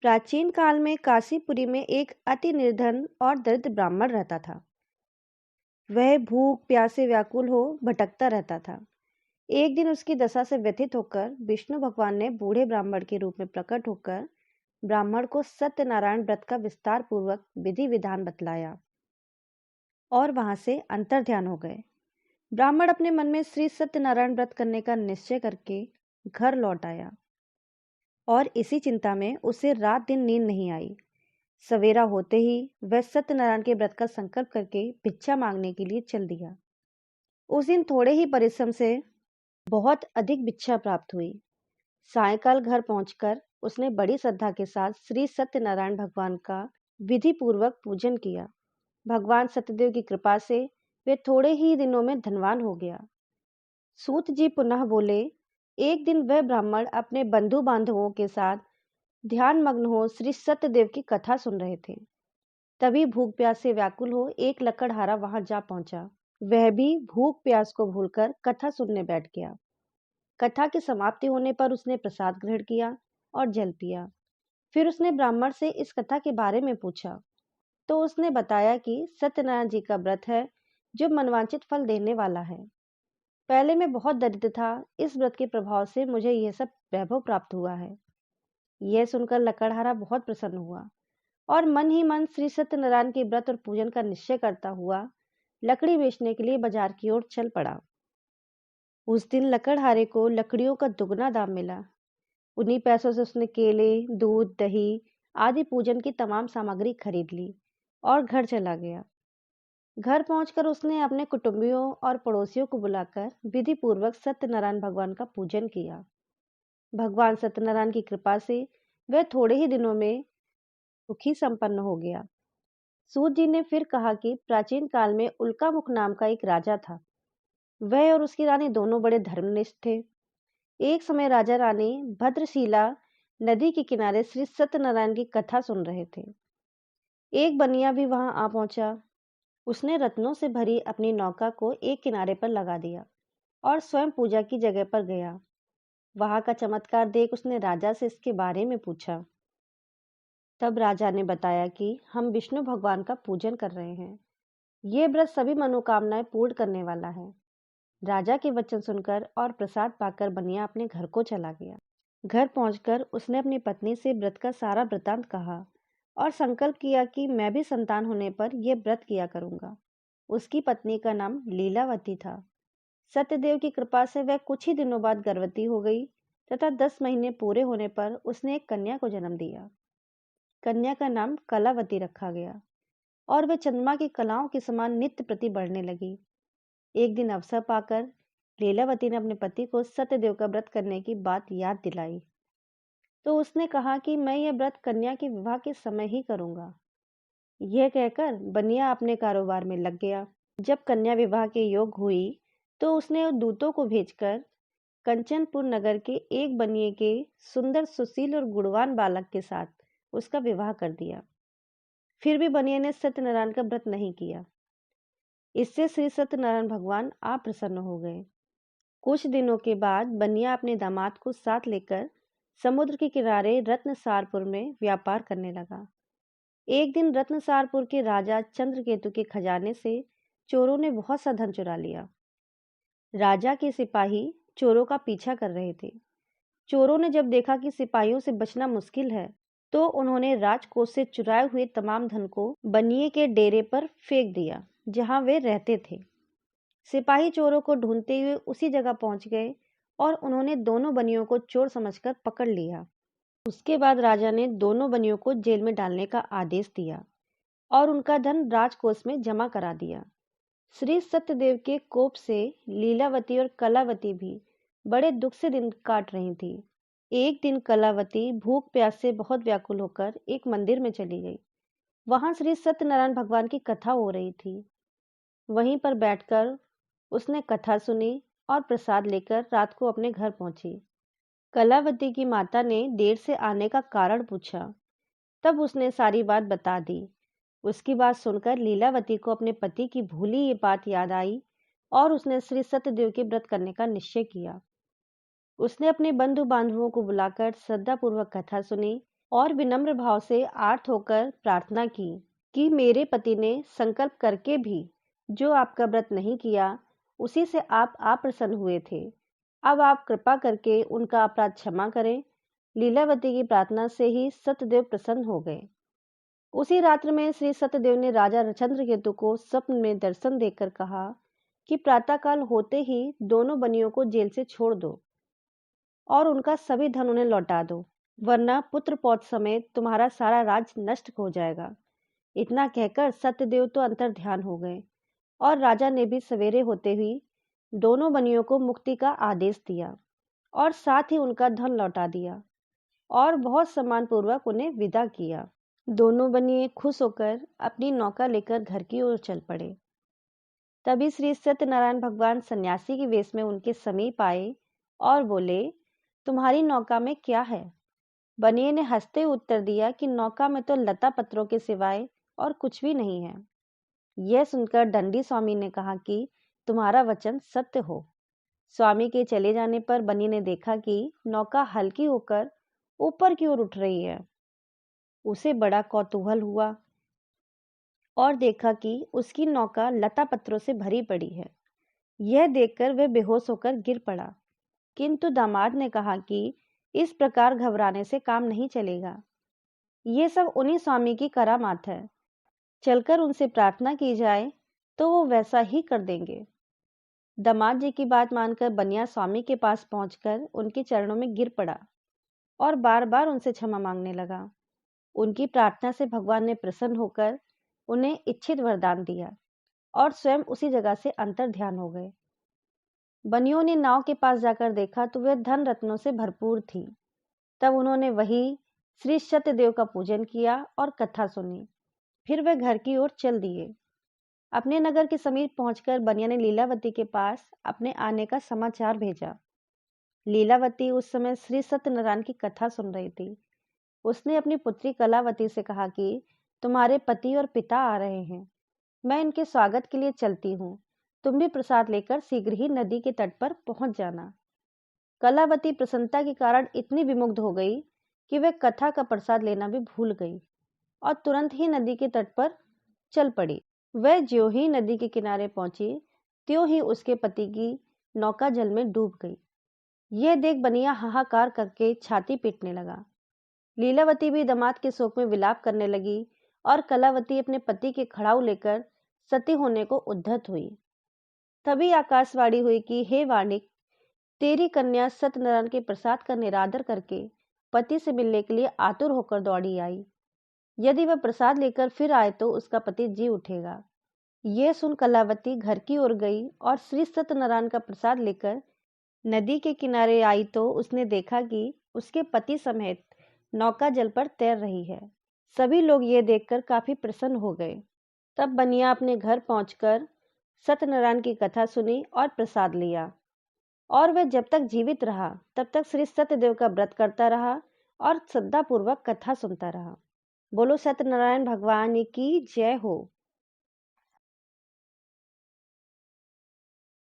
प्राचीन काल में काशीपुरी में एक अति निर्धन और दरिद्र ब्राह्मण रहता था। वह भूख प्यास से व्याकुल हो भटकता रहता था। एक दिन उसकी दशा से व्यथित होकर विष्णु भगवान ने बूढ़े ब्राह्मण के रूप में प्रकट होकर ब्राह्मण को सत्यनारायण व्रत का विस्तार पूर्वक विधि विधान बतलाया और वहां से अंतर ध्यान हो गए। ब्राह्मण अपने मन में श्री सत्यनारायण व्रत करने का निश्चय करके घर लौट आया और इसी चिंता में उसे रात दिन नींद नहीं आई। सवेरा होते ही वह सत्यनारायण के व्रत का संकल्प करके भिक्षा मांगने के लिए चल दिया। उस दिन थोड़े ही परिश्रम से बहुत अधिक भिक्षा प्राप्त हुई। सायंकाल घर पहुंचकर उसने बड़ी श्रद्धा के साथ श्री सत्यनारायण भगवान का विधि पूर्वक पूजन किया। भगवान सत्यदेव की कृपा से वे थोड़े ही दिनों में धनवान हो गया। सूत जी पुनः बोले, एक दिन वह ब्राह्मण अपने बंधु बांधवों के साथ ध्यान मग्न हो श्री सत्यदेव की कथा सुन रहे थे। तभी भूख प्यास से व्याकुल हो एक लकड़हारा वहां जा पहुंचा। वह भी भूख प्यास को भूलकर कथा सुनने बैठ गया। कथा की समाप्ति होने पर उसने प्रसाद ग्रहण किया और जल पिया। फिर उसने ब्राह्मण से इस कथा के बारे में पूछा तो उसने बताया कि सत्यनारायण जी का व्रत है जो मनवांचित फल देने वाला है। पहले मैं बहुत दरिद्र था, इस व्रत के प्रभाव से मुझे यह सब वैभव प्राप्त हुआ है। यह सुनकर लकड़हारा बहुत प्रसन्न हुआ और मन ही मन श्री सत्यनारायण के व्रत और पूजन का निश्चय करता हुआ लकड़ी बेचने के लिए बाजार की ओर चल पड़ा। उस दिन लकड़हारे को लकड़ियों का दुगना दाम मिला। उन्हीं पैसों से उसने केले, दूध, दही आदि पूजन की तमाम सामग्री खरीद ली और घर चला गया। घर पहुंचकर उसने अपने कुटुंबियों और पड़ोसियों को बुलाकर विधि पूर्वक सत्यनारायण भगवान का पूजन किया। भगवान सत्यनारायण की कृपा से वह थोड़े ही दिनों में सुखी संपन्न हो गया। सूत जी ने फिर कहा कि प्राचीन काल में उल्कामुख नाम का एक राजा था। वह और उसकी रानी दोनों बड़े धर्मनिष्ठ थे। एक समय राजा रानी भद्रशिला नदी के किनारे श्री सत्यनारायण की कथा सुन रहे थे। एक बनिया भी वहां आ पहुंचा। उसने रत्नों से भरी अपनी नौका को एक किनारे पर लगा दिया और स्वयं पूजा की जगह पर गया। वहां का चमत्कार देख उसने राजा से इसके बारे में पूछा। तब राजा ने बताया कि हम विष्णु भगवान का पूजन कर रहे हैं। ये व्रत सभी मनोकामनाएं पूर्ण करने वाला है। राजा के वचन सुनकर और प्रसाद पाकर बनिया अपने घर को चला गया। घर पहुंचकर उसने अपनी पत्नी से व्रत का सारा वृतांत कहा और संकल्प किया कि मैं भी संतान होने पर यह व्रत किया करूंगा। उसकी पत्नी का नाम लीलावती था। सत्यदेव की कृपा से वह कुछ ही दिनों बाद गर्भवती हो गई तथा 10 महीने पूरे होने पर उसने एक कन्या को जन्म दिया। कन्या का नाम कलावती रखा गया और वह चंद्रमा की कलाओं के समान नित्य प्रति बढ़ने लगी। एक दिन अवसर पाकर लीलावती ने अपने पति को सत्यदेव का व्रत करने की बात याद दिलाई तो उसने कहा कि मैं यह व्रत कन्या के विवाह के समय ही करूंगा। यह कहकर बनिया अपने कारोबार में लग गया। जब कन्या विवाह के योग हुई तो उसने दूतों को भेजकर कंचनपुर नगर के एक बनिए के सुंदर, सुशील और गुणवान बालक के साथ उसका विवाह कर दिया। फिर भी बनिया ने सत्यनारायण का व्रत नहीं किया। इससे श्री सत्यनारायण भगवान आप प्रसन्न हो गए। कुछ दिनों के बाद बनिया अपने दामाद को साथ लेकर समुद्र के किनारे रत्नसारपुर में व्यापार करने लगा। एक दिन रत्नसारपुर के राजा चंद्रकेतु के खजाने से चोरों ने बहुत सा धन चुरा लिया। राजा के सिपाही चोरों का पीछा कर रहे थे। चोरों ने जब देखा कि सिपाहियों से बचना मुश्किल है तो उन्होंने राजकोष से चुराए हुए तमाम धन को बनिए के डेरे पर फेंक दिया जहां वे रहते थे। सिपाही चोरों को ढूंढते हुए उसी जगह पहुंच गए और उन्होंने दोनों बनियों को चोर समझकर पकड़ लिया। उसके बाद राजा ने दोनों बनियों को जेल में डालने का आदेश दिया और उनका धन राजकोष में जमा करा दिया। श्री सत्यदेव के कोप से लीलावती और कलावती भी बड़े दुख से दिन काट रही थी। एक दिन कलावती भूख प्यास से बहुत व्याकुल होकर एक मंदिर में चली गई। वहां श्री सत्यनारायण भगवान की कथा हो रही थी। वहीं पर बैठकर उसने कथा सुनी और प्रसाद लेकर रात को अपने घर पहुंची। कलावती की माता ने देर से आने का कारण पूछा। तब उसने सारी बात बता दी। उसकी बात सुनकर लीलावती को अपने पति की भूली ये बात याद आई और उसने श्री सत्यदेव के व्रत करने का निश्चय किया। उसने अपने बंधु बांधवों को बुलाकर श्रद्धापूर्वक कथा सुनी और विनम्र भाव से आर्त होकर प्रार्थना की कि मेरे पति ने संकल्प करके भी जो आपका व्रत नहीं किया, उसी से आप अप्रसन्न हुए थे। अब आप कृपा करके उनका अपराध क्षमा करें। लीलावती की प्रार्थना से ही सत्यदेव प्रसन्न हो गए। उसी रात्र में श्री सत्यदेव ने राजा चंद्रकेतु को स्वप्न में दर्शन देकर कहा कि प्रातःकाल होते ही दोनों बनियों को जेल से छोड़ दो और उनका सभी धन उन्हें लौटा दो, वरना पुत्र पौत्र समेत तुम्हारा सारा राज नष्ट हो जाएगा। इतना कहकर सत्यदेव तो अंतर ध्यान हो गए और राजा ने भी सवेरे होते ही दोनों बनियों को मुक्ति का आदेश दिया और साथ ही उनका धन लौटा दिया और बहुत सम्मान पूर्वक उन्हें विदा किया। दोनों बनिए खुश होकर अपनी नौका लेकर घर की ओर चल पड़े। तभी श्री सत्यनारायण भगवान सन्यासी के वेश में उनके समीप आए और बोले, तुम्हारी नौका में क्या है? बनिए ने हंसते हुए उत्तर दिया कि नौका में तो लता पत्रों के सिवाय और कुछ भी नहीं है। यह सुनकर दंडी स्वामी ने कहा कि तुम्हारा वचन सत्य हो। स्वामी के चले जाने पर बनिए ने देखा कि नौका हल्की होकर ऊपर की ओर उठ रही है। उसे बड़ा कौतूहल हुआ और देखा कि उसकी नौका लता पत्रों से भरी पड़ी है। यह देखकर वह बेहोश होकर गिर पड़ा, किंतु दामाद ने कहा कि इस प्रकार घबराने से काम नहीं चलेगा। ये सब उन्हीं स्वामी की करामात है। चलकर उनसे प्रार्थना की जाए तो वो वैसा ही कर देंगे। दामाद जी की बात मानकर बनिया स्वामी के पास पहुंचकर उनके चरणों में गिर पड़ा और बार बार उनसे क्षमा मांगने लगा। उनकी प्रार्थना से भगवान ने प्रसन्न होकर उन्हें इच्छित वरदान दिया और स्वयं उसी जगह से अंतर ध्यान हो गए। बनियों ने नाव के पास जाकर देखा तो वह धन रत्नों से भरपूर थी। तब उन्होंने वही श्री सत्यदेव का पूजन किया और कथा सुनी। फिर वह घर की ओर चल दिए। अपने नगर के समीप पहुंचकर बनिया ने लीलावती के पास अपने आने का समाचार भेजा। लीलावती उस समय श्री सत्यनारायण की कथा सुन रही थी। उसने अपनी पुत्री कलावती से कहा कि तुम्हारे पति और पिता आ रहे हैं, मैं इनके स्वागत के लिए चलती हूँ। तुम भी प्रसाद लेकर शीघ्र ही नदी के तट पर पहुंच जाना। कलावती प्रसन्नता के कारण इतनी विमुग्ध हो गई कि वह कथा का प्रसाद लेना भी भूल गई और तुरंत ही नदी के तट पर चल पड़ी। वह ज्यों ही नदी के किनारे पहुंची त्यों ही उसके पति की नौका जल में डूब गई। यह देख बनिया हाहाकार करके छाती पीटने लगा। लीलावती भी दामाद के शोक में विलाप करने लगी और कलावती अपने पति के खड़ाऊ लेकर सती होने को उद्धत हुई। तभी आकाशवाणी हुई कि हे वाणिक, तेरी कन्या सत्यनारायण के प्रसाद का निरादर करके पति से मिलने के लिए आतुर होकर दौड़ी आई। यदि वह प्रसाद लेकर फिर आए तो उसका पति जी उठेगा। यह सुन कलावती घर की ओर गई और श्री सत्यनारायण का प्रसाद लेकर नदी के किनारे आई तो उसने देखा कि उसके पति समेत नौका जल पर तैर रही है। सभी लोग ये देखकर काफी प्रसन्न हो गए। तब बनिया अपने घर पहुंचकर सत्यनारायण की कथा सुनी और प्रसाद लिया और वह जब तक जीवित रहा तब तक श्री सत्यदेव का व्रत करता रहा और श्रद्धापूर्वक कथा सुनता रहा। बोलो सत्यनारायण भगवान की जय हो।